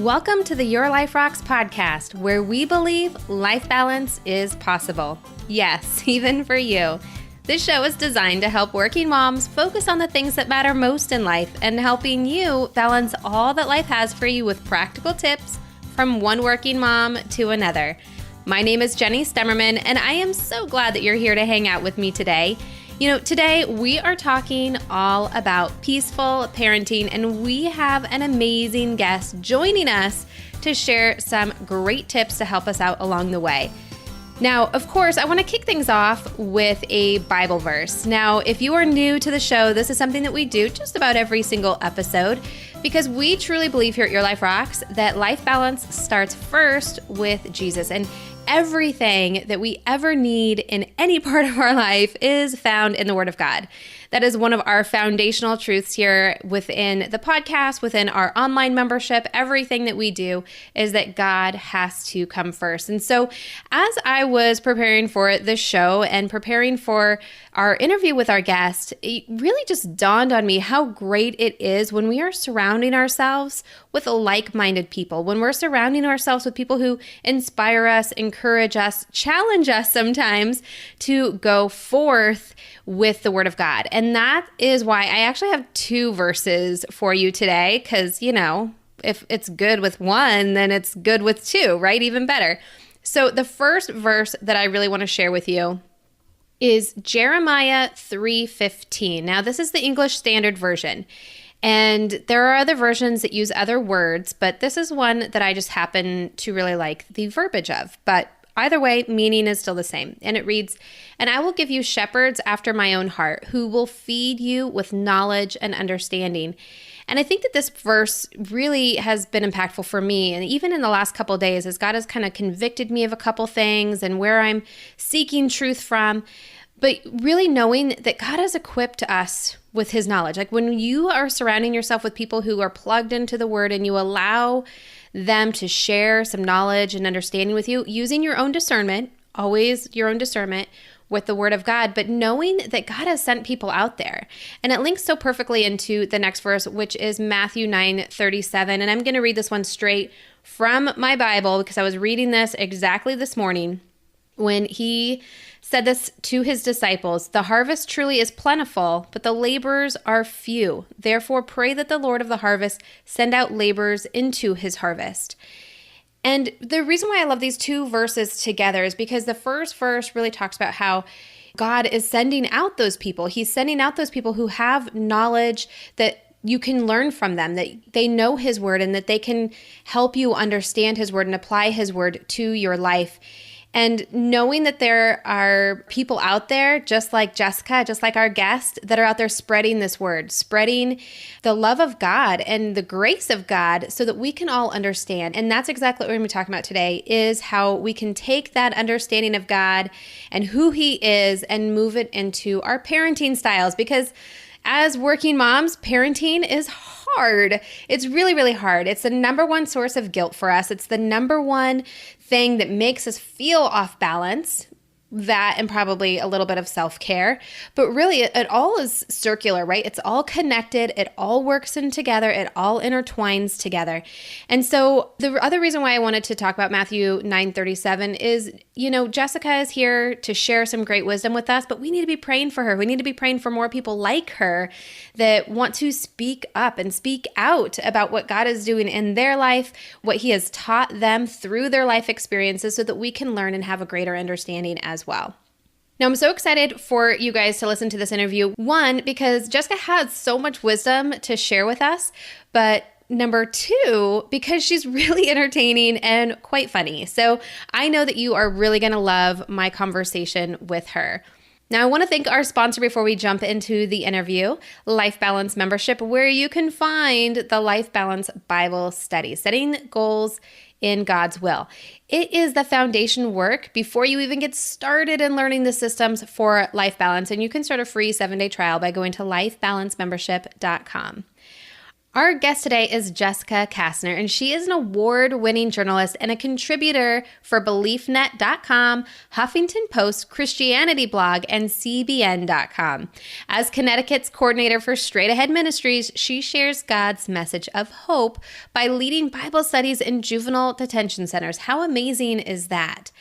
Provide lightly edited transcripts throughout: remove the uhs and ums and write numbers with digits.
Welcome to the Your Life Rocks podcast, where we believe life balance is possible. Yes, even for you. This show is designed to help working moms focus on the things that matter most in life and helping you balance all that life has for you with practical tips from one working mom to another. My name is Jenny Stemmerman, and I am so glad that you're here to hang out with me today. Today we are talking all about peaceful parenting, and we have an amazing guest joining us to share some great tips to help us out along the way. Now, of course, I want to kick things off with a Bible verse. Now, if you are new to the show, this is something that we do just about every single episode because we truly believe here at Your Life Rocks that life balance starts first with Jesus, and everything that we ever need in any part of our life is found in the Word of God. That is one of our foundational truths here within the podcast, within our online membership. Everything that we do is that God has to come first. And so as I was preparing for this show and preparing for our interview with our guest, it really just dawned on me how great it is when we are surrounding ourselves with like-minded people, when we're surrounding ourselves with people who inspire us, encourage us, challenge us sometimes to go forth with the Word of God. And that is why I actually have two verses for you today, because, if it's good with one, then it's good with two, right? Even better. So the first verse that I really want to share with you is Jeremiah 3:15. Now, this is the English Standard Version. And there are other versions that use other words, but this is one that I just happen to really like the verbiage of. But either way, meaning is still the same. And it reads, "And I will give you shepherds after my own heart, who will feed you with knowledge and understanding." And I think that this verse really has been impactful for me. And even in the last couple of days, as God has kind of convicted me of a couple things and where I'm seeking truth from, but really knowing that God has equipped us with His knowledge. Like when you are surrounding yourself with people who are plugged into the Word and you allow them to share some knowledge and understanding with you, using your own discernment, always your own discernment with the Word of God, but knowing that God has sent people out there. And it links so perfectly into the next verse, which is Matthew 9:37. And I'm going to read this one straight from my Bible because I was reading this exactly this morning when He said this to His disciples, "The harvest truly is plentiful, but the laborers are few. Therefore, pray that the Lord of the harvest send out laborers into His harvest." And the reason why I love these two verses together is because the first verse really talks about how God is sending out those people. He's sending out those people who have knowledge that you can learn from them, that they know His Word and that they can help you understand His Word and apply His Word to your life. And knowing that there are people out there, just like Jessica, just like our guest, that are out there spreading this word, spreading the love of God and the grace of God so that we can all understand. And that's exactly what we're going to be talking about today, is how we can take that understanding of God and who He is and move it into our parenting styles. Because as working moms, parenting is hard. It's really, really hard. It's the number one source of guilt for us. It's the number one thing that makes us feel off balance, that and probably a little bit of self-care. But really, it all is circular, right? It's all connected. It all works in together. It all intertwines together. And so the other reason why I wanted to talk about Matthew 9:37 is, Jessica is here to share some great wisdom with us, but we need to be praying for her. We need to be praying for more people like her that want to speak up and speak out about what God is doing in their life, what He has taught them through their life experiences, so that we can learn and have a greater understanding as well. Now, I'm so excited for you guys to listen to this interview. One, because Jessica has so much wisdom to share with us, but number two, because she's really entertaining and quite funny. So I know that you are really going to love my conversation with her. Now, I want to thank our sponsor before we jump into the interview, Life Balance Membership, where you can find the Life Balance Bible Study, setting goals in God's will. It is the foundation work before you even get started in learning the systems for life balance, and you can start a free 7-day trial by going to lifebalancemembership.com. Our guest today is Jessica Kastner, and she is an award-winning journalist and a contributor for BeliefNet.com, Huffington Post, Christianity blog, and CBN.com. As Connecticut's coordinator for Straight Ahead Ministries, she shares God's message of hope by leading Bible studies in juvenile detention centers. How amazing is that?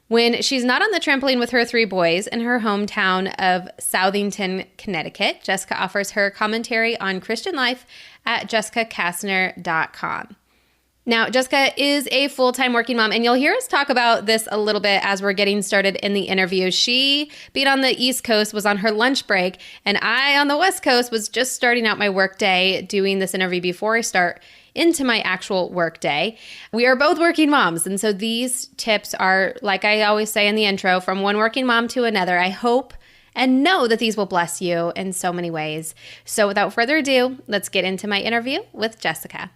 When she's not on the trampoline with her 3 boys in her hometown of Southington, Connecticut, Jessica offers her commentary on Christian life at jessicakastner.com. Now, Jessica is a full-time working mom, and you'll hear us talk about this a little bit as we're getting started in the interview. She, being on the East Coast, was on her lunch break, and I, on the West Coast, was just starting out my work day doing this interview before I start into my actual work day. We are both working moms, and so these tips are, like I always say in the intro, from one working mom to another. I hope and know that these will bless you in so many ways. So without further ado, let's get into my interview with Jessica.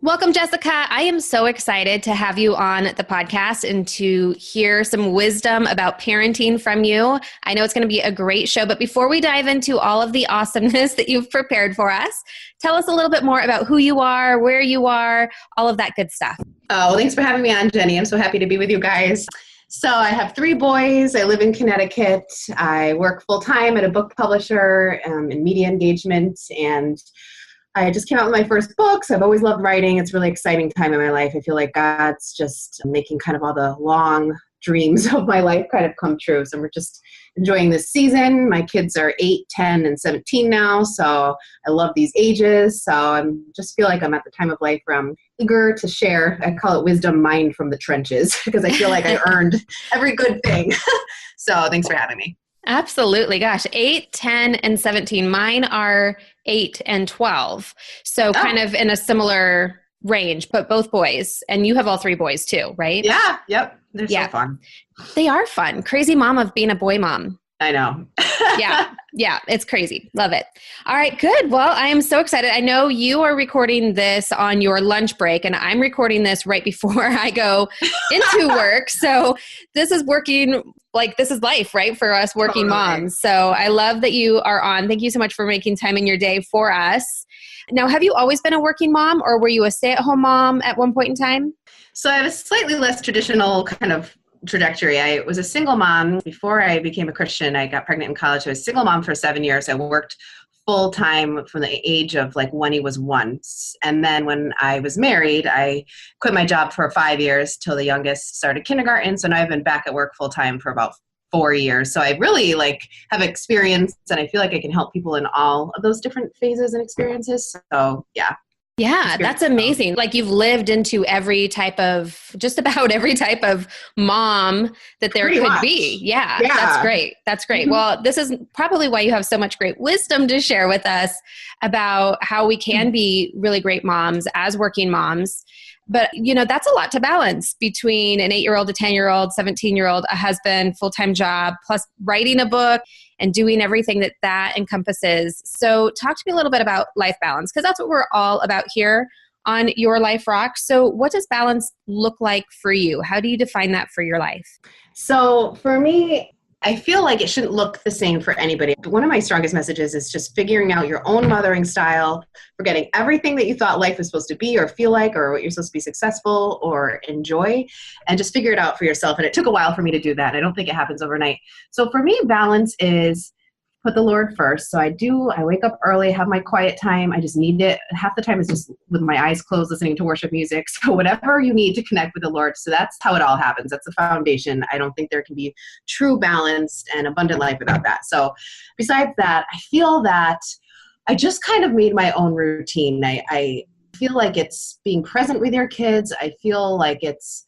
Welcome, Jessica. I am so excited to have you on the podcast and to hear some wisdom about parenting from you. I know it's going to be a great show, but before we dive into all of the awesomeness that you've prepared for us, tell us a little bit more about who you are, where you are, all of that good stuff. Oh, well, thanks for having me on, Jenny. I'm so happy to be with you guys. So I have 3 boys. I live in Connecticut. I work full-time at a book publisher in media engagement, and I just came out with my first books. I've always loved writing. It's a really exciting time in my life. I feel like God's just making kind of all the long dreams of my life kind of come true. So we're just enjoying this season. My kids are 8, 10, and 17 now. So I love these ages. So I just feel like I'm at the time of life where I'm eager to share. I call it wisdom mined from the trenches because I feel like I earned every good thing. So thanks for having me. Absolutely. Gosh, 8, 10, and 17. Mine are 8 and 12. So kind of in a similar range, but both boys. And you have all 3 boys too, right? Yeah. Yep. They're so fun. They are fun. Crazy mom of being a boy mom. I know. Yeah. It's crazy. Love it. All right, good. Well, I am so excited. I know you are recording this on your lunch break, and I'm recording this right before I go into work. So this is this is life, right? For us working moms. So I love that you are on. Thank you so much for making time in your day for us. Now, have you always been a working mom, or were you a stay-at-home mom at one point in time? So I have a slightly less traditional kind of trajectory. I was a single mom. Before I became a Christian, I got pregnant in college. I was a single mom for 7 years. I worked full-time from the age of when he was 1. And then when I was married, I quit my job for 5 years till the youngest started kindergarten. So now I've been back at work full-time for about 4 years. So I really have experience, and I feel like I can help people in all of those different phases and experiences. So yeah. Yeah, that's amazing. Like you've lived into just about every type of mom that there could be. Yeah, that's great. That's great. Mm-hmm. Well, this is probably why you have so much great wisdom to share with us about how we can be really great moms as working moms. But, that's a lot to balance between an 8-year-old, a 10-year-old, 17-year-old, a husband, full-time job, plus writing a book and doing everything that encompasses. So talk to me a little bit about life balance, because that's what we're all about here on Your Life Rocks. So what does balance look like for you? How do you define that for your life? So for me, I feel like it shouldn't look the same for anybody. One of my strongest messages is just figuring out your own mothering style, forgetting everything that you thought life was supposed to be or feel like, or what you're supposed to be successful or enjoy, and just figure it out for yourself. And it took a while for me to do that. I don't think it happens overnight. So for me, balance is put the Lord first. So I wake up early, have my quiet time. I just need it. Half the time is just with my eyes closed, listening to worship music. So whatever you need to connect with the Lord. So that's how it all happens. That's the foundation. I don't think there can be true balanced and abundant life without that. So besides that, I feel that I just kind of made my own routine. I feel like it's being present with your kids. I feel like it's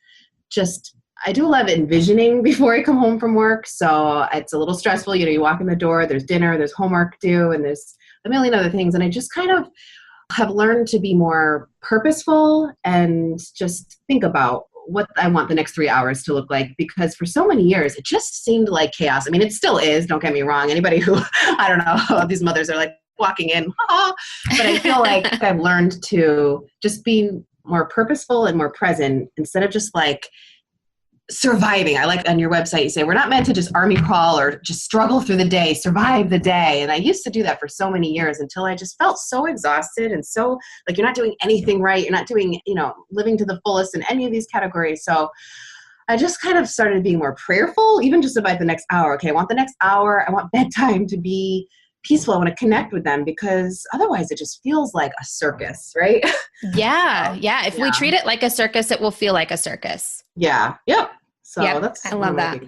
just, I do a lot of envisioning before I come home from work. So it's a little stressful. You walk in the door, there's dinner, there's homework due, and there's a million other things. And I just kind of have learned to be more purposeful and just think about what I want the next 3 hours to look like, because for so many years, it just seemed like chaos. I mean, it still is, don't get me wrong. Anybody who, I don't know, these mothers are walking in, but I feel like I've learned to just be more purposeful and more present instead of just surviving. I like on your website, you say, we're not meant to just army crawl or just struggle through the day, survive the day. And I used to do that for so many years until I just felt so exhausted and so like you're not doing anything right. You're not doing, living to the fullest in any of these categories. So I just kind of started being more prayerful, even just about the next hour. Okay, I want the next hour. I want bedtime to be peaceful. I want to connect with them because otherwise it just feels like a circus, right? Yeah. Yeah. If we treat it like a circus, it will feel like a circus. Yeah. Yep. So I love that.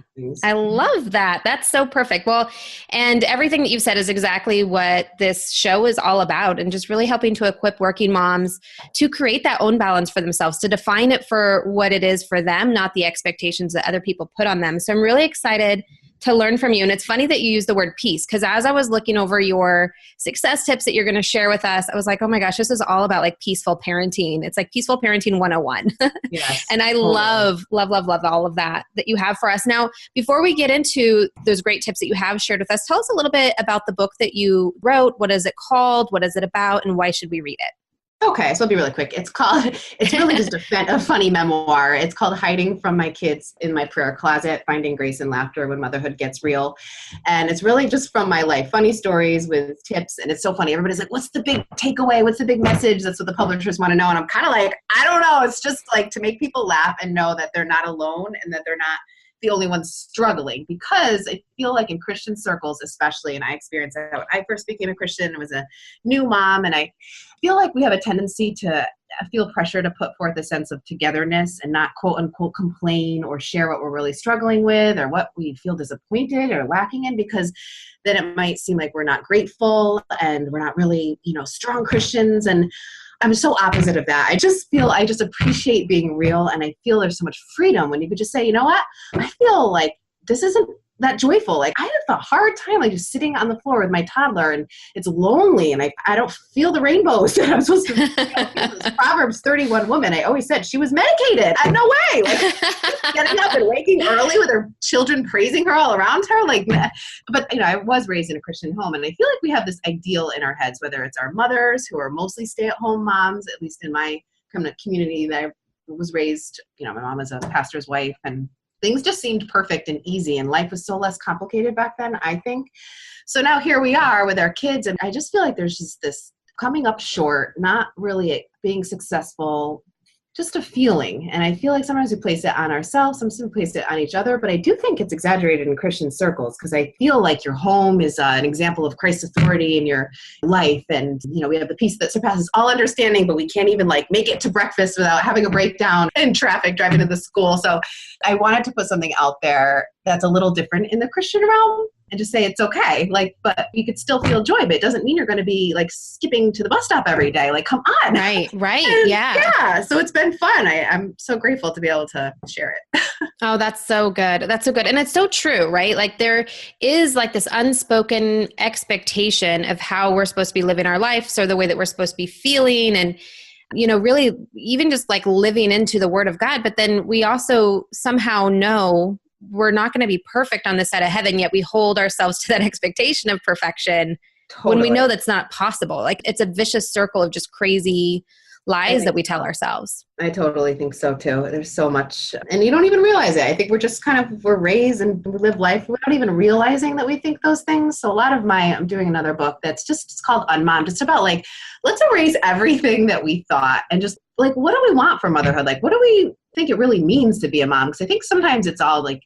I love that. That's so perfect. Well, and everything that you've said is exactly what this show is all about, and just really helping to equip working moms to create that own balance for themselves, to define it for what it is for them, not the expectations that other people put on them. So I'm really excited to learn from you. And it's funny that you use the word peace, because as I was looking over your success tips that you're going to share with us, I was like, oh my gosh, this is all about like peaceful parenting. It's like peaceful parenting 101. Yes, and I love all of that you have for us. Now, before we get into those great tips that you have shared with us, tell us a little bit about the book that you wrote. What is it called? What is it about? And why should we read it? Okay, so I'll be really quick. It's really just a funny memoir. It's called Hiding from My Kids in My Prayer Closet, Finding Grace and Laughter When Motherhood Gets Real. And it's really just from my life, funny stories with tips. And it's so funny. Everybody's like, what's the big takeaway? What's the big message? That's what the publishers want to know. And I'm kind of like, I don't know. It's just like to make people laugh and know that they're not alone and that they're not the only ones struggling, because I feel like in Christian circles, especially, and I experienced that when I first became a Christian, I was a new mom, and I feel like we have a tendency to feel pressure to put forth a sense of togetherness and not quote unquote complain or share what we're really struggling with or what we feel disappointed or lacking in, because then it might seem like we're not grateful and we're not really, strong Christians. And I'm so opposite of that. I just appreciate being real, and I feel there's so much freedom when you could just say, you know what, I feel like this isn't that joyful. Like I have a hard time like just sitting on the floor with my toddler, and it's lonely, and I don't feel the rainbows that I'm supposed to feel. This Proverbs 31 woman, I always said she was medicated. No way. Like getting up and waking early with her children praising her all around her. But I was raised in a Christian home, and I feel like we have this ideal in our heads, whether it's our mothers who are mostly stay-at-home moms, at least in my kind of community that I was raised, my mom was a pastor's wife, and things just seemed perfect and easy, and life was so less complicated back then, I think. So now here we are with our kids, and I just feel like there's just this coming up short, not really being successful, just a feeling. And I feel like sometimes we place it on ourselves, sometimes we place it on each other, but I do think it's exaggerated in Christian circles, because I feel like your home is an example of Christ's authority in your life. And, we have the peace that surpasses all understanding, but we can't even make it to breakfast without having a breakdown in traffic driving to the school. So I wanted to put something out there that's a little different in the Christian realm, and just say it's okay. But you could still feel joy, but it doesn't mean you're going to be skipping to the bus stop every day. Come on. Right. Yeah. Yeah. So it's been fun. I'm so grateful to be able to share it. Oh, that's so good. That's so good. And it's so true, right? There is this unspoken expectation of how we're supposed to be living our lives, or the way that we're supposed to be feeling, and really even just living into the Word of God. But then we also somehow know we're not going to be perfect on this side of heaven, yet we hold ourselves to that expectation of perfection. Totally. When we know that's not possible. It's a vicious circle of just crazy lies that we tell ourselves. I totally think so too. There's so much, and you don't even realize it. I think we're just we're raised and we live life without even realizing that we think those things. So I'm doing another book it's called Unmom, just about let's erase everything that we thought and just what do we want for motherhood? What do we think it really means to be a mom? Because I think sometimes it's all the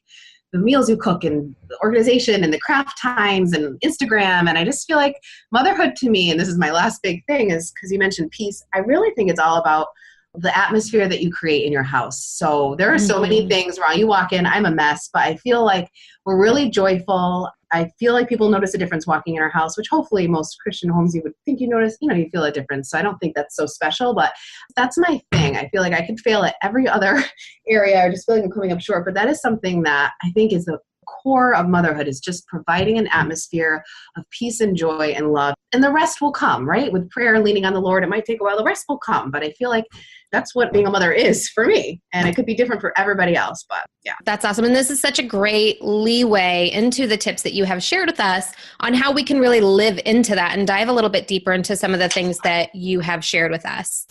meals you cook and the organization and the craft times and Instagram. And I just feel like motherhood to me, and this is my last big thing, is because you mentioned peace. I really think it's all about the atmosphere that you create in your house. So there are so many things wrong. You walk in, I'm a mess, but I feel like we're really joyful. I feel like people notice a difference walking in our house, which hopefully most Christian homes you would think you notice, you feel a difference. So I don't think that's so special, but that's my thing. I feel like I could fail at every other area. I just feel like I'm coming up short, but that is something that I think is the core of motherhood, is just providing an atmosphere of peace and joy and love. And the rest will come, right? With prayer and leaning on the Lord, it might take a while. The rest will come. But I feel like that's what being a mother is for me. And it could be different for everybody else, but yeah. That's awesome. And this is such a great leeway into the tips that you have shared with us on how we can really live into that and dive a little bit deeper into some of the things that you have shared with us.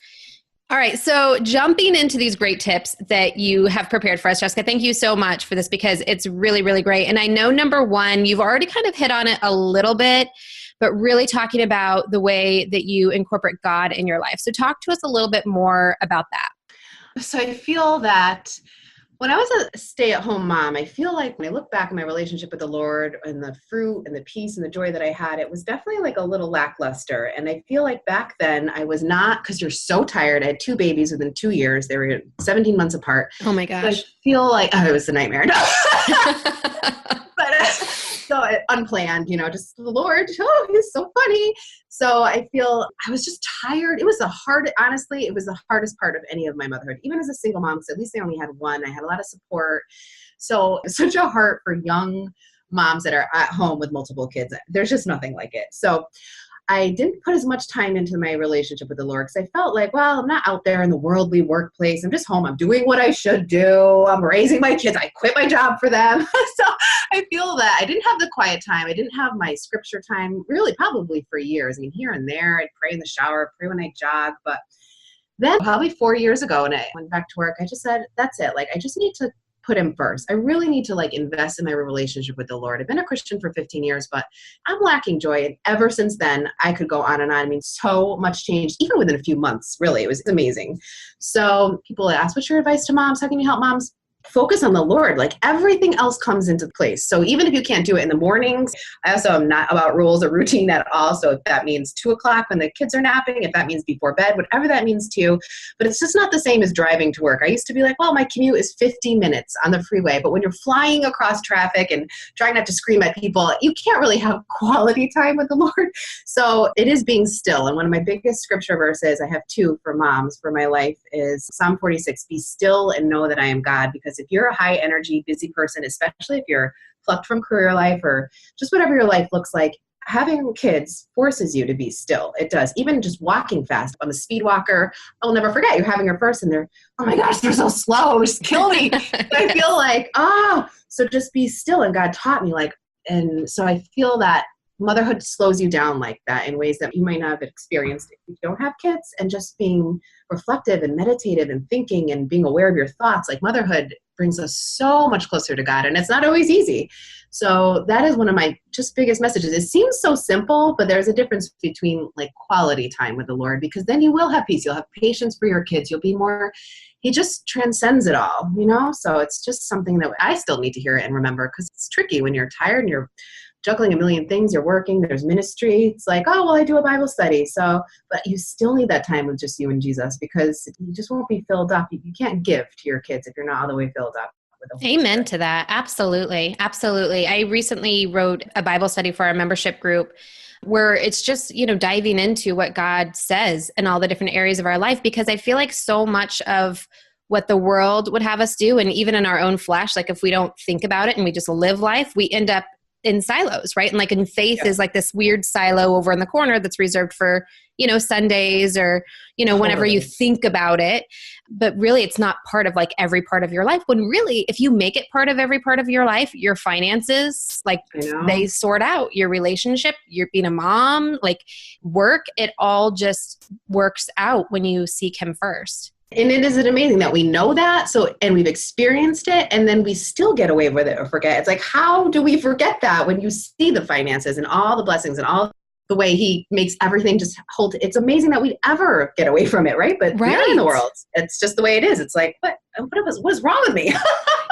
All right. So jumping into these great tips that you have prepared for us, Jessica, thank you so much for this because it's really, really great. And I know number one, you've already kind of hit on it a little bit, but really talking about the way that you incorporate God in your life. So talk to us a little bit more about that. So I feel that when I was a stay-at-home mom, I feel like when I look back at my relationship with the Lord and the fruit and the peace and the joy that I had, it was definitely like a little lackluster. And I feel like back then I was not, because you're so tired. I had 2 babies within 2 years. They were 17 months apart. Oh my gosh. So I feel like, it was a nightmare. No. But so unplanned, just the Lord, he's so funny. So I feel I was just tired. It was the hardest part of any of my motherhood, even as a single mom, because at least I only had one. I had a lot of support. So it's such a heart for young moms that are at home with multiple kids. There's just nothing like it. So I didn't put as much time into my relationship with the Lord because I felt like, well, I'm not out there in the worldly workplace. I'm just home. I'm doing what I should do. I'm raising my kids. I quit my job for them. So I feel that I didn't have the quiet time. I didn't have my scripture time really probably for years. I mean, here and there, I'd pray in the shower, pray when I jog. But then probably 4 years ago, when I went back to work, I just said, that's it. Like, I just need to put him first. I really need to invest in my relationship with the Lord. I've been a Christian for 15 years, but I'm lacking joy. And ever since then, I could go on and on. I mean, so much changed, even within a few months, really. It was amazing. So people ask, what's your advice to moms? How can you help moms? Focus on the Lord. Everything else comes into place. So even if you can't do it in the mornings, I also am not about rules or routine at all. So if that means 2:00 when the kids are napping, if that means before bed, whatever that means to you, but it's just not the same as driving to work. I used to be like, well, my commute is 50 minutes on the freeway, but when you're flying across traffic and trying not to scream at people, you can't really have quality time with the Lord. So it is being still. And one of my biggest scripture verses, I have 2 for moms for my life, is Psalm 46, be still and know that I am God. Because if you're a high energy, busy person, especially if you're plucked from career life or just whatever your life looks like, having kids forces you to be still. It does. Even just walking fast. I'm a speed walker. I'll never forget you having her first and they're, oh my gosh, they're so slow. Just kill me. I feel like, so just be still. And God taught me and so I feel that motherhood slows you down like that in ways that you might not have experienced if you don't have kids, and just being reflective and meditative and thinking and being aware of your thoughts. Motherhood brings us so much closer to God, and it's not always easy. So that is one of my just biggest messages. It seems so simple, but there's a difference between quality time with the Lord, because then you will have peace. You'll have patience for your kids. You'll be more, he just transcends it all, So it's just something that I still need to hear it and remember, because it's tricky when you're tired and you're juggling a million things, you're working, there's ministry. It's I do a Bible study. So, but you still need that time with just you and Jesus, because you just won't be filled up. You can't give to your kids if you're not all the way filled up. Amen to that. Absolutely. Absolutely. I recently wrote a Bible study for our membership group where it's just, diving into what God says in all the different areas of our life, because I feel like so much of what the world would have us do, and even in our own flesh, if we don't think about it and we just live life, we end up in silos, right? And in faith is this weird silo over in the corner that's reserved for, Sundays or, whenever you think about it. But really it's not part of every part of your life, when really, if you make it part of every part of your life, your finances, they sort out your relationship, you're being a mom, work, it all just works out when you seek him first. And it amazing that we know that, and we've experienced it, and then we still get away with it or forget. It's how do we forget that when you see the finances and all the blessings and all the way he makes everything just hold? It's amazing that we'd ever get away from it, right? But we're in the world. It's just the way it is. It's what is wrong with me?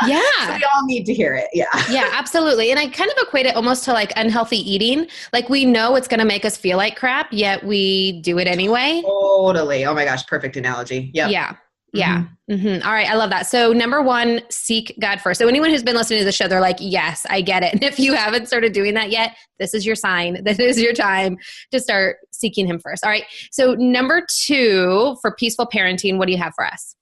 Yeah. So we all need to hear it. Yeah. Yeah, absolutely. And I kind of equate it almost to unhealthy eating. We know it's going to make us feel like crap, yet we do it anyway. Totally. Oh my gosh. Perfect analogy. Yep. Yeah. Yeah. Mm-hmm. All right. I love that. So number one, seek God first. So anyone who's been listening to the show, they're like, yes, I get it. And if you haven't started doing that yet, this is your sign. This is your time to start seeking him first. All right. So number 2, for peaceful parenting, what do you have for us?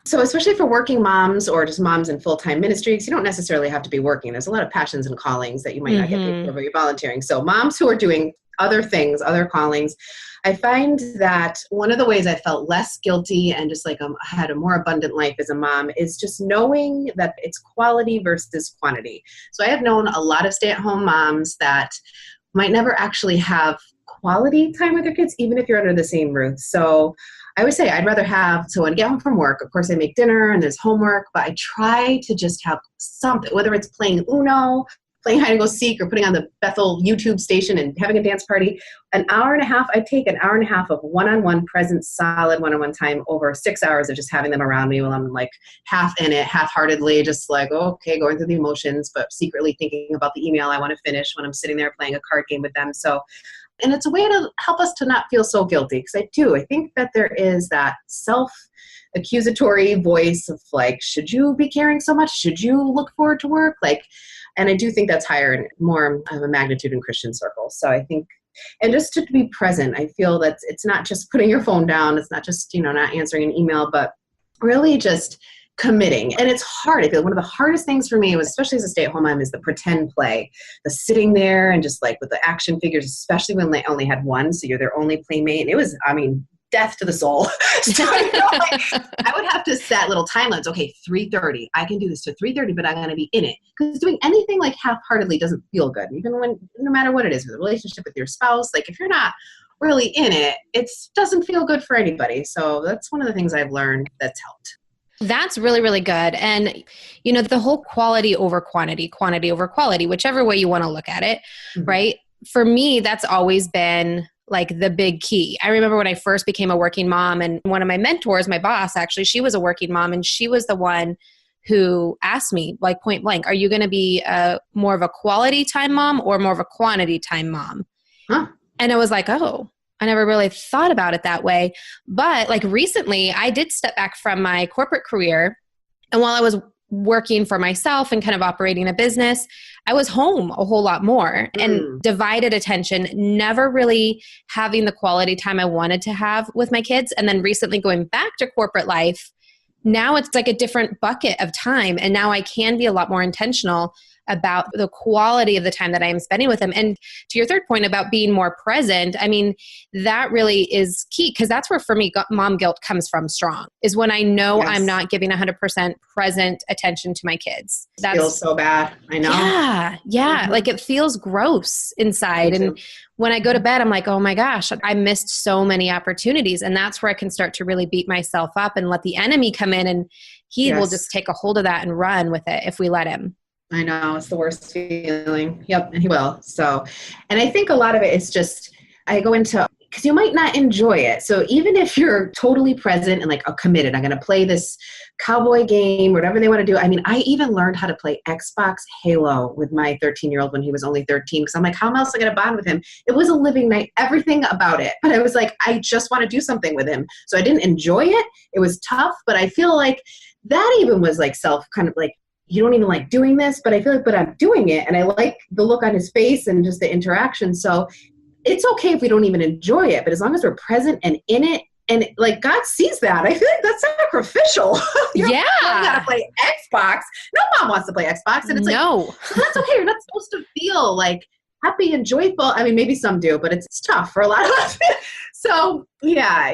So especially for working moms or just moms in full-time ministry, because you don't necessarily have to be working. There's a lot of passions and callings that you might not get paid for, but you're volunteering. So moms who are doing other things, other callings, I find that one of the ways I felt less guilty and just had a more abundant life as a mom is just knowing that it's quality versus quantity. So I have known a lot of stay-at-home moms that might never actually have quality time with their kids, even if you're under the same roof. So I would say I'd rather have, so when I get home from work, of course I make dinner and there's homework, but I try to just have something, whether it's playing Uno, playing hide and go seek, or putting on the Bethel YouTube station and having a dance party. An hour and a half, I take an hour and a half of one-on-one present, solid one-on-one time over 6 hours of just having them around me while I'm like half in it, half-heartedly, just like, oh, okay, going through the emotions, but secretly thinking about the email I want to finish when I'm sitting there playing a card game with them. So, and it's a way to help us to not feel so guilty, because I think that there is that self-accusatory voice of like, should you be caring so much? Should you look forward to work? Like, and I do think that's higher and more of a magnitude in Christian circles. So I think, and just to be present, I feel that it's not just putting your phone down. It's not just, not answering an email, but really just committing. And it's hard. I feel one of the hardest things for me was, especially as a stay-at-home mom, is the pretend play, the sitting there and just like with the action figures, especially when they only had one. So you're their only playmate. And it was, death to the soul. So, I would have to set little time limits. Okay, 3:30. I can do this to 3:30, but I'm going to be in it. Because doing anything like half-heartedly doesn't feel good. Even when, no matter what it is, with a relationship with your spouse, like if you're not really in it, it doesn't feel good for anybody. So that's one of the things I've learned that's helped. That's really, really good. And, the whole quality over quantity over quality, whichever way you want to look at it, right? For me, that's always been like the big key. I remember when I first became a working mom, and one of my mentors, my boss, actually, she was a working mom, and she was the one who asked me, like, point blank, are you going to be more of a quality time mom or more of a quantity time mom? Huh. And I was like, oh, I never really thought about it that way. But like recently, I did step back from my corporate career. And while I was working for myself and kind of operating a business, I was home a whole lot more and divided attention, never really having the quality time I wanted to have with my kids. And then recently going back to corporate life, now it's like a different bucket of time. And now I can be a lot more intentional about the quality of the time that I am spending with them. And to your third point about being more present, that really is key, because that's where for me, mom guilt comes from strong, is when I know I'm not giving 100% present attention to my kids. That feels so bad. I know. Yeah. Like it feels gross inside. And when I go to bed, I'm like, oh my gosh, I missed so many opportunities. And that's where I can start to really beat myself up and let the enemy come in, and he will just take a hold of that and run with it if we let him. I know, it's the worst feeling. Yep, and he will. So, and I think a lot of it is just, I go into, because you might not enjoy it. So even if you're totally present and like committed, I'm going to play this cowboy game, whatever they want to do. I even learned how to play Xbox Halo with my 13-year-old when he was only 13. Because I'm like, how else am I going to bond with him? It was a living night, everything about it. But I was like, I just want to do something with him. So I didn't enjoy it. It was tough, but I feel like that even was like kind of like, you don't even like doing this, but I feel like, but I'm doing it. And I like the look on his face and just the interaction. So it's okay if we don't even enjoy it, but as long as we're present and in it, and like God sees that, I feel like that's sacrificial. You gotta play Xbox. No mom wants to play Xbox. And it's like, no, that's okay. You're not supposed to feel like happy and joyful. Maybe some do, but it's tough for a lot of us. So yeah,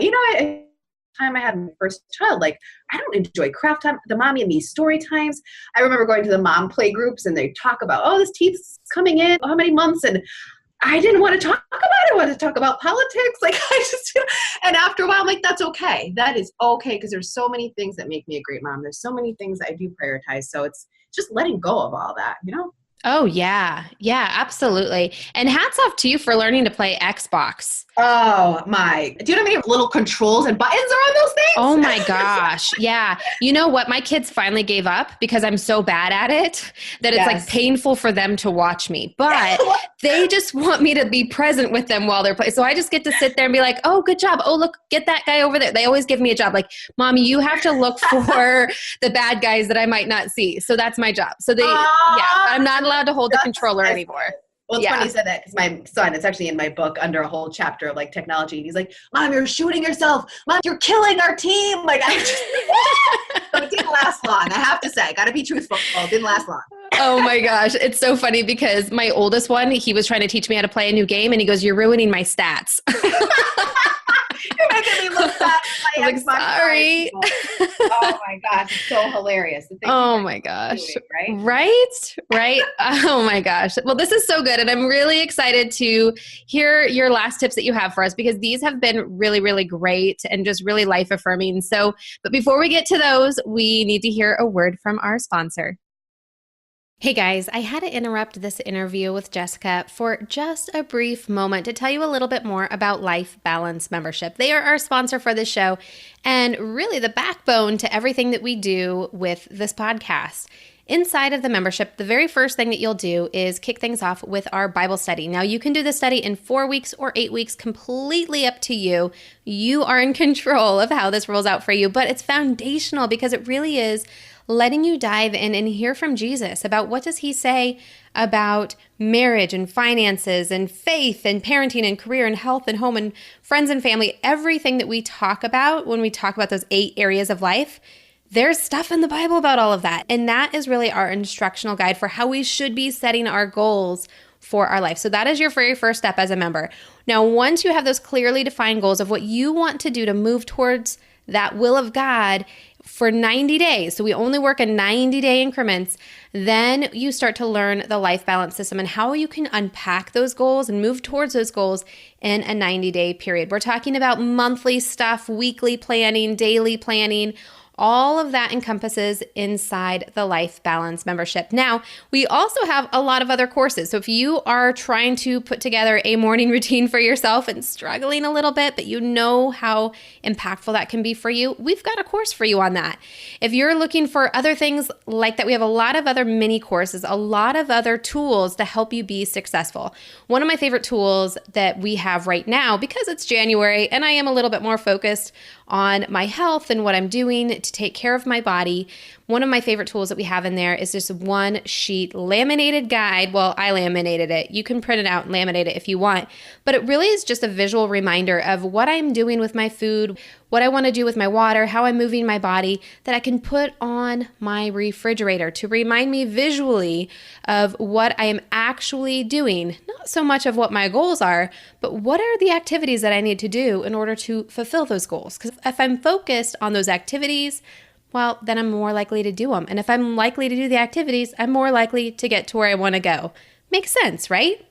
time I had my first child, like I don't enjoy craft time, the mommy and me story times. I remember going to the mom play groups and they talk about, oh, this teeth's coming in, how many months? And I didn't want to talk about it. I wanted to talk about politics. Like and after a while, I'm like, that's okay. That is okay. Because there's so many things that make me a great mom. There's so many things that I do prioritize. So it's just letting go of all that, Oh, yeah. Yeah, absolutely. And hats off to you for learning to play Xbox. Oh, my. Do you know how many little controls and buttons are on those things? Oh, my gosh. Yeah. You know what? My kids finally gave up because I'm so bad at it that it's like painful for them to watch me. But they just want me to be present with them while they're playing. So I just get to sit there and be like, oh, good job. Oh, look, get that guy over there. They always give me a job. Like, Mommy, you have to look for the bad guys that I might not see. So that's my job. So I'm not allowed to hold the controller anymore. Well, it's funny you said that because my son, it's actually in my book under a whole chapter of like technology. And he's like, Mom, you're shooting yourself. Mom, you're killing our team. Like, so it didn't last long. I have to say, got to be truthful. It didn't last long. Oh my gosh. It's so funny because my oldest one, he was trying to teach me how to play a new game and he goes, you're ruining my stats. You're making me look bad. I was like, sorry. Oh my gosh, it's so hilarious. Oh my gosh. Doing, right? Right. Oh my gosh. Well, this is so good. And I'm really excited to hear your last tips that you have for us, because these have been really, really great and just really life affirming. So, but before we get to those, we need to hear a word from our sponsor. Hey guys, I had to interrupt this interview with Jessica for just a brief moment to tell you a little bit more about Life Balance Membership. They are our sponsor for the show and really the backbone to everything that we do with this podcast. Inside of the membership, the very first thing that you'll do is kick things off with our Bible study. Now, you can do the study in 4 weeks or 8 weeks, completely up to you. You are in control of how this rolls out for you, but it's foundational because it really is letting you dive in and hear from Jesus about what does he say about marriage and finances and faith and parenting and career and health and home and friends and family. Everything that we talk about when we talk about those 8 areas of life, there's stuff in the Bible about all of that. And that is really our instructional guide for how we should be setting our goals for our life. So that is your very first step as a member. Now, once you have those clearly defined goals of what you want to do to move towards that will of God for 90 days, so we only work in 90-day increments, then you start to learn the life balance system and how you can unpack those goals and move towards those goals in a 90-day period. We're talking about monthly stuff, weekly planning, daily planning. All of that encompasses inside the Life Balance membership. Now, we also have a lot of other courses. So if you are trying to put together a morning routine for yourself and struggling a little bit, but you know how impactful that can be for you, we've got a course for you on that. If you're looking for other things like that, we have a lot of other mini courses, a lot of other tools to help you be successful. One of my favorite tools that we have right now, because it's January and I am a little bit more focused on my health and what I'm doing to take care of my body, one of my favorite tools that we have in there is just one sheet laminated guide. Well, I laminated it. You can print it out and laminate it if you want, but it really is just a visual reminder of what I'm doing with my food, what I want to do with my water, how I'm moving my body, that I can put on my refrigerator to remind me visually of what I am actually doing. Not so much of what my goals are, but what are the activities that I need to do in order to fulfill those goals? Because if I'm focused on those activities, well, then I'm more likely to do them. And if I'm likely to do the activities, I'm more likely to get to where I want to go. Makes sense, right?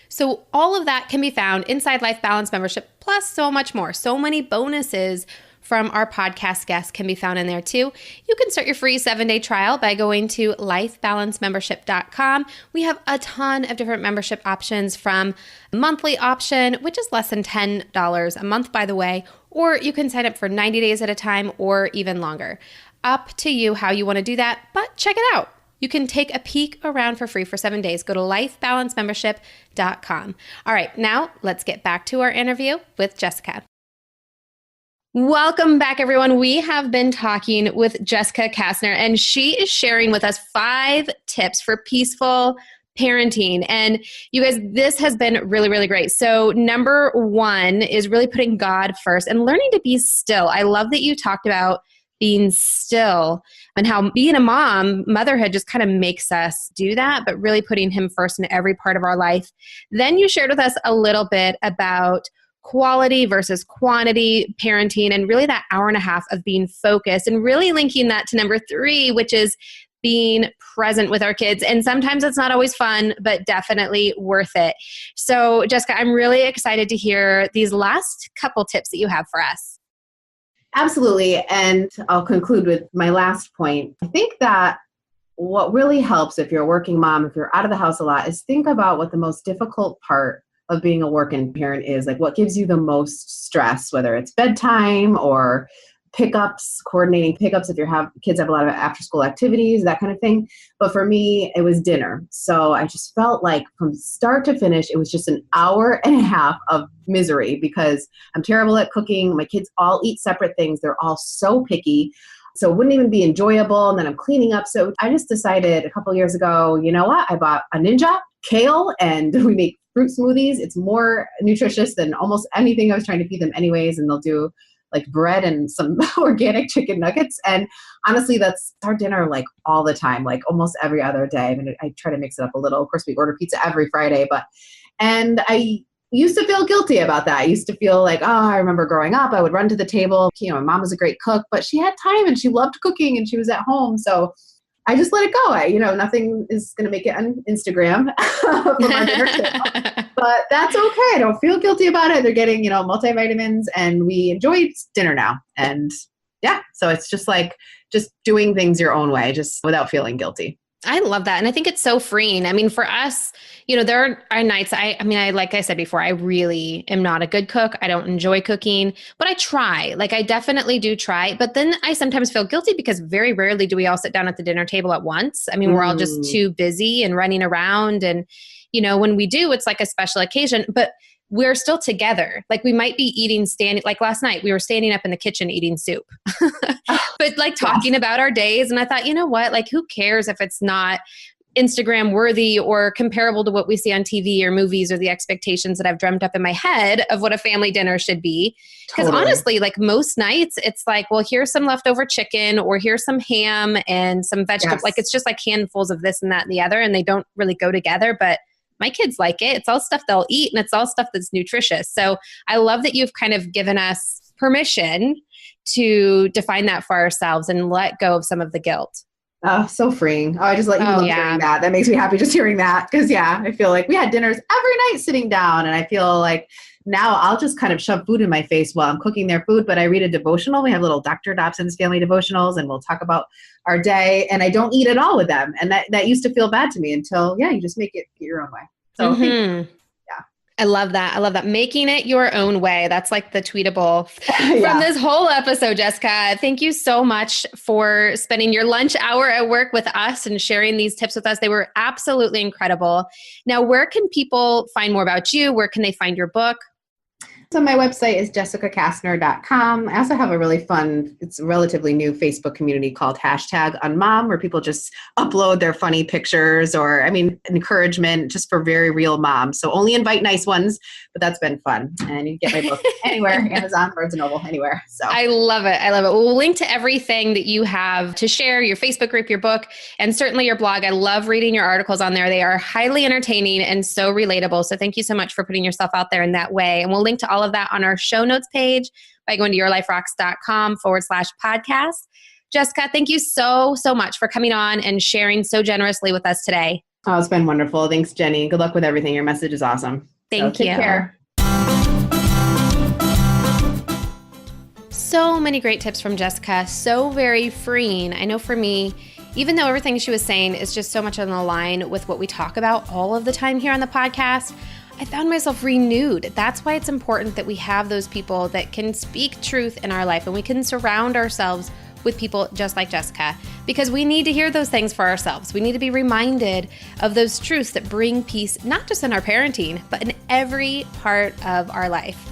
So all of that can be found inside Life Balance membership, plus so much more. So many bonuses from our podcast guests can be found in there too. You can start your free 7-day trial by going to lifebalancemembership.com. We have a ton of different membership options, from a monthly option, which is less than $10 a month, by the way, or you can sign up for 90 days at a time or even longer. Up to you how you want to do that, but check it out. You can take a peek around for free for 7 days. Go to lifebalancemembership.com. All right, now let's get back to our interview with Jessica. Welcome back, everyone. We have been talking with Jessica Kastner, and she is sharing with us 5 tips for peaceful parenting. And you guys, this has been really, really great. So number 1 is really putting God first and learning to be still. I love that you talked about being still and how being a mom, motherhood just kind of makes us do that, but really putting him first in every part of our life. Then you shared with us a little bit about quality versus quantity parenting, and really that hour and a half of being focused, and really linking that to number 3, which is being present with our kids. And sometimes it's not always fun, but definitely worth it. So Jessica, I'm really excited to hear these last couple tips that you have for us. Absolutely. And I'll conclude with my last point. I think that what really helps if you're a working mom, if you're out of the house a lot, is think about what the most difficult part of being a working parent is. Like, what gives you the most stress, whether it's bedtime or pickups, coordinating pickups if kids have a lot of after school activities, that kind of thing. But for me, it was dinner. So I just felt like from start to finish, it was just an hour and a half of misery because I'm terrible at cooking. My kids all eat separate things. They're all so picky. So it wouldn't even be enjoyable. And then I'm cleaning up. So I just decided a couple years ago, you know what? I bought a Ninja, kale, and we make fruit smoothies. It's more nutritious than almost anything I was trying to feed them anyways. And they'll do like bread and some organic chicken nuggets. And honestly, that's our dinner like all the time, like almost every other day. I mean, I try to mix it up a little. Of course, we order pizza every Friday, and I used to feel guilty about that. I used to feel like, oh, I remember growing up, I would run to the table. My mom was a great cook, but she had time and she loved cooking and she was at home. So I just let it go. Nothing is going to make it on Instagram from our dinner table. But that's okay. I don't feel guilty about it. They're getting, multivitamins and we enjoy dinner now. And yeah, so it's just like just doing things your own way, just without feeling guilty. I love that. And I think it's so freeing. I mean, for us, there are nights, like I said before, I really am not a good cook. I don't enjoy cooking, but I try. Like I definitely do try. But then I sometimes feel guilty because very rarely do we all sit down at the dinner table at once. I mean, we're all just too busy and running around. And, when we do, it's like a special occasion, but we're still together. Like we might be eating like last night, we were standing up in the kitchen eating soup, but like talking about our days. And I thought, you know what, like who cares if it's not Instagram worthy or comparable to what we see on TV or movies or the expectations that I've dreamt up in my head of what a family dinner should be. Because honestly, like most nights, it's like, well, here's some leftover chicken or here's some ham and some vegetables. Like it's just like handfuls of this and that and the other, and they don't really go together, but my kids like it. It's all stuff they'll eat and it's all stuff that's nutritious. So I love that you've kind of given us permission to define that for ourselves and let go of some of the guilt. Oh, so freeing. Oh, I just let you love hearing that. That makes me happy just hearing that. Because I feel like we had dinners every night sitting down. And I feel like now I'll just kind of shove food in my face while I'm cooking their food. But I read a devotional. We have little Dr. Dobson's family devotionals and we'll talk about our day. And I don't eat at all with them. And that used to feel bad to me until, you just make it your own way. So I love that. I love that. Making it your own way. That's like the tweetable from this whole episode, Jessica. Thank you so much for spending your lunch hour at work with us and sharing these tips with us. They were absolutely incredible. Now, where can people find more about you? Where can they find your book? So my website is jessicakastner.com. I also have a really fun, it's a relatively new Facebook community called #unmom, where people just upload their funny pictures or, encouragement just for very real moms. So only invite nice ones, but that's been fun. And you can get my book anywhere, Amazon, Barnes & Noble, anywhere. So I love it. I love it. We'll link to everything that you have to share, your Facebook group, your book, and certainly your blog. I love reading your articles on there. They are highly entertaining and so relatable. So thank you so much for putting yourself out there in that way. And we'll link to all of that on our show notes page by going to yourliferocks.com/podcast. Jessica, thank you so much for coming on and sharing so generously with us today. Oh, it's been wonderful. Thanks, Jenny. Good luck with everything. Your message is awesome. Thank you. Take care. So many great tips from Jessica. So very freeing. I know for me, even though everything she was saying is just so much on the line with what we talk about all of the time here on the podcast, I found myself renewed. That's why it's important that we have those people that can speak truth in our life and we can surround ourselves with people just like Jessica, because we need to hear those things for ourselves. We need to be reminded of those truths that bring peace, not just in our parenting, but in every part of our life.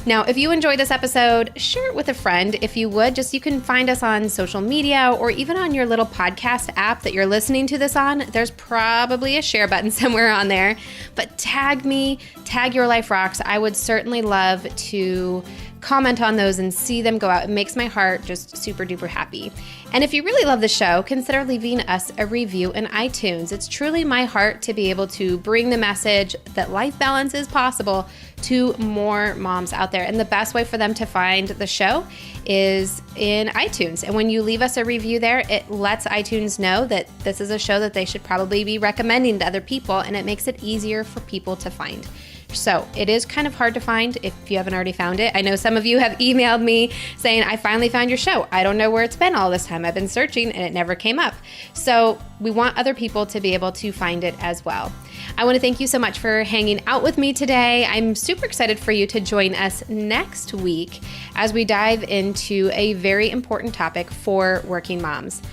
Now, if you enjoyed this episode, share it with a friend. If you would, you can find us on social media or even on your little podcast app that you're listening to this on. There's probably a share button somewhere on there, but tag me, tag Your Life Rocks. I would certainly love to comment on those and see them go out. It makes my heart just super duper happy. And if you really love the show, consider leaving us a review in iTunes. It's truly my heart to be able to bring the message that life balance is possible to more moms out there. And the best way for them to find the show is in iTunes. And when you leave us a review there, it lets iTunes know that this is a show that they should probably be recommending to other people, and it makes it easier for people to find. So it is kind of hard to find if you haven't already found it. I know some of you have emailed me saying, I finally found your show. I don't know where it's been all this time. I've been searching and it never came up. So we want other people to be able to find it as well. I want to thank you so much for hanging out with me today. I'm super excited for you to join us next week as we dive into a very important topic for working moms.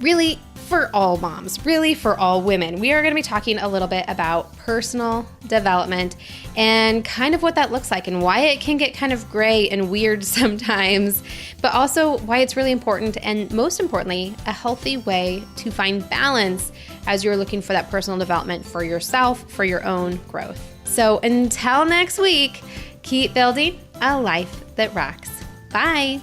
Really, for all moms, really for all women. We are going to be talking a little bit about personal development and kind of what that looks like and why it can get kind of gray and weird sometimes, but also why it's really important and most importantly, a healthy way to find balance as you're looking for that personal development for yourself, for your own growth. So until next week, keep building a life that rocks. Bye.